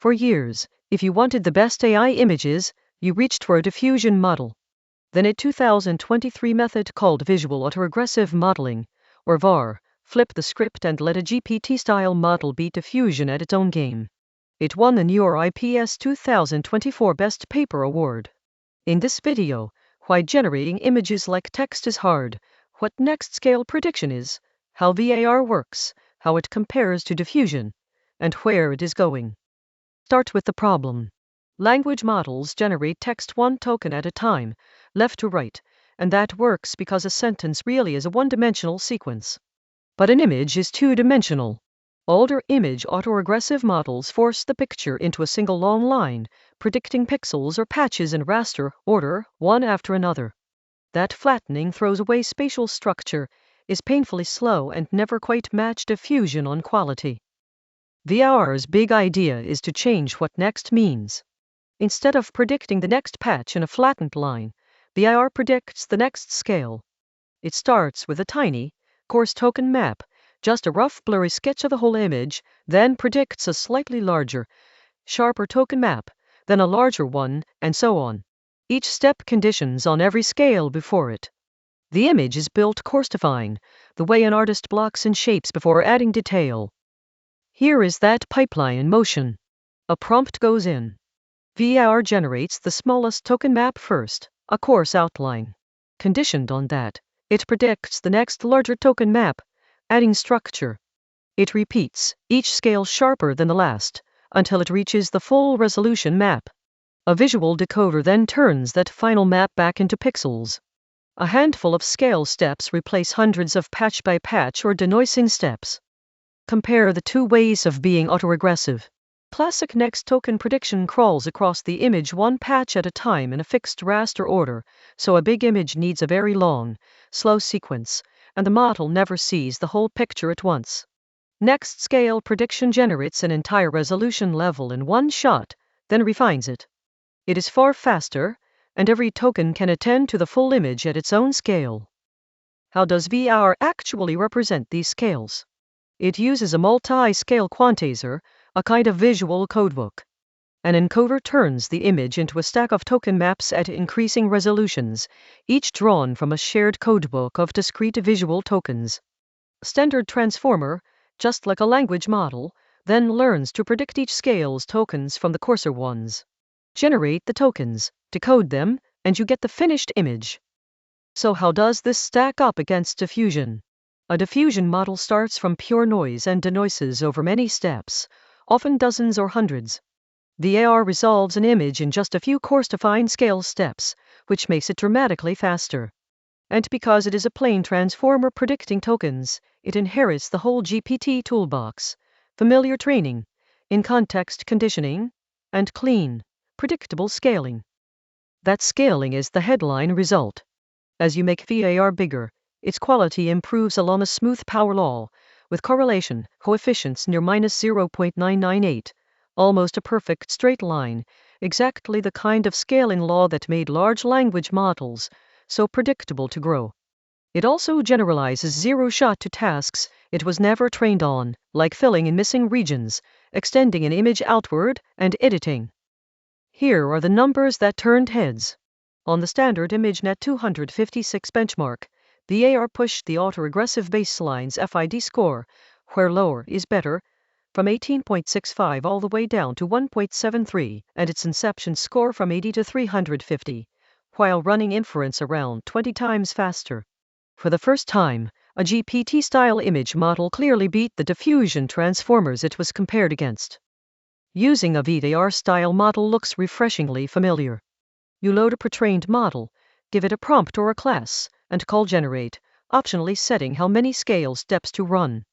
For years, if you wanted the best AI images, you reached for a diffusion model. Then a 2023 method called Visual Autoregressive Modeling, or VAR, flipped the script and let a GPT-style model beat diffusion at its own game. It won the NeurIPS 2024 Best Paper Award. In this video, why generating images like text is hard, what next scale prediction is, how VAR works, how it compares to diffusion, and where it is going. Start with the problem. Language models generate text one token at a time, left to right, and that works because a sentence really is a one-dimensional sequence. But an image is two-dimensional. Older image autoregressive models force the picture into a single long line, predicting pixels or patches in raster order, one after another. That flattening throws away spatial structure, is painfully slow and never quite match diffusion on quality. VAR's big idea is to change what next means. Instead of predicting the next patch in a flattened line, VAR predicts the next scale. It starts with a tiny, coarse token map, just a rough blurry sketch of the whole image, then predicts a slightly larger, sharper token map, then a larger one, and so on. Each step conditions on every scale before it. The image is built coarse-to-fine, the way an artist blocks and shapes before adding detail. Here is that pipeline in motion. A prompt goes in. VAR generates the smallest token map first, a coarse outline. Conditioned on that, it predicts the next larger token map, adding structure. It repeats, each scale sharper than the last, until it reaches the full resolution map. A visual decoder then turns that final map back into pixels. A handful of scale steps replace hundreds of patch-by-patch or denoising steps. Compare the two ways of being autoregressive. Classic next token prediction crawls across the image one patch at a time in a fixed raster order, so a big image needs a very long, slow sequence, and the model never sees the whole picture at once. Next scale prediction generates an entire resolution level in one shot, then refines it. It is far faster, and every token can attend to the full image at its own scale. How does VAR actually represent these scales? It uses a multi-scale quantizer, a kind of visual codebook. An encoder turns the image into a stack of token maps at increasing resolutions, each drawn from a shared codebook of discrete visual tokens. Standard transformer, just like a language model, then learns to predict each scale's tokens from the coarser ones. Generate the tokens, decode them, and you get the finished image. So how does this stack up against diffusion? A diffusion model starts from pure noise and denoises over many steps, often dozens or hundreds. VAR resolves an image in just a few coarse-to-fine scale steps, which makes it dramatically faster. And because it is a plain transformer predicting tokens, it inherits the whole GPT toolbox: familiar training, in-context conditioning, and clean, predictable scaling. That scaling is the headline result. As you make VAR bigger, its quality improves along a smooth power law, with correlation coefficients near -0.998, almost a perfect straight line, exactly the kind of scaling law that made large language models so predictable to grow. It also generalizes zero-shot to tasks it was never trained on, like filling in missing regions, extending an image outward, and editing. Here are the numbers that turned heads. On the standard ImageNet 256 benchmark, VAR pushed the autoregressive baseline's FID score, where lower is better, from 18.65 all the way down to 1.73, and its inception score from 80 to 350, while running inference around 20 times faster. For the first time, a GPT-style image model clearly beat the diffusion transformers it was compared against. Using a VAR-style model looks refreshingly familiar. You load a pre-trained model, give it a prompt or a class, and call generate, optionally setting how many scale steps to run.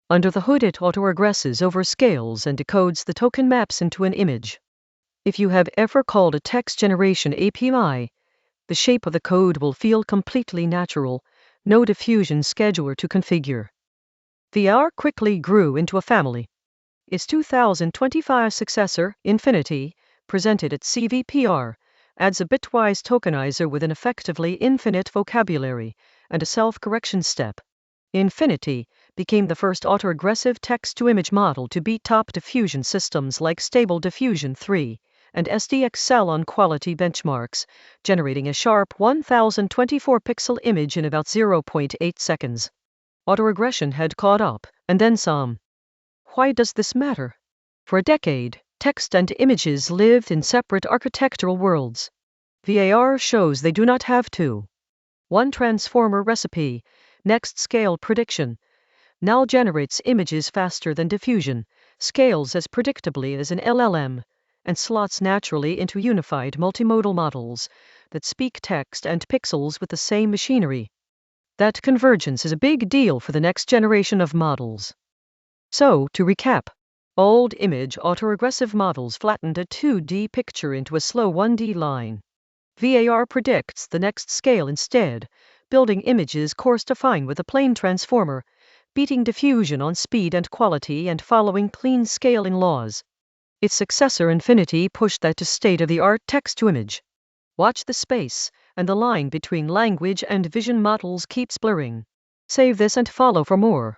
Under the hood it autoregresses over scales and decodes the token maps into an image. If you have ever called a text generation API, the shape of the code will feel completely natural, no diffusion scheduler to configure. VAR quickly grew into a family. Its 2025 successor, Infinity, presented at CVPR, adds a bitwise tokenizer with an effectively infinite vocabulary and a self-correction step. Infinity, became the first autoregressive text-to-image model to beat top diffusion systems like Stable Diffusion 3 and SDXL on quality benchmarks, generating a sharp 1024-pixel image in about 0.8 seconds. Autoregression had caught up, and then some. Why does this matter? For a decade, text and images lived in separate architectural worlds. VAR shows they do not have to. One transformer recipe, next scale prediction, now generates images faster than diffusion, scales as predictably as an LLM, and slots naturally into unified multimodal models that speak text and pixels with the same machinery. That convergence is a big deal for the next generation of models. So, to recap, old image autoregressive models flattened a 2D picture into a slow 1D line. VAR predicts the next scale instead, building images coarse-to-fine with a plane transformer, beating diffusion on speed and quality and following clean scaling laws. Its successor Infinity pushed that to state-of-the-art text-to-image. Watch the space, and the line between language and vision models keeps blurring. Save this and follow for more.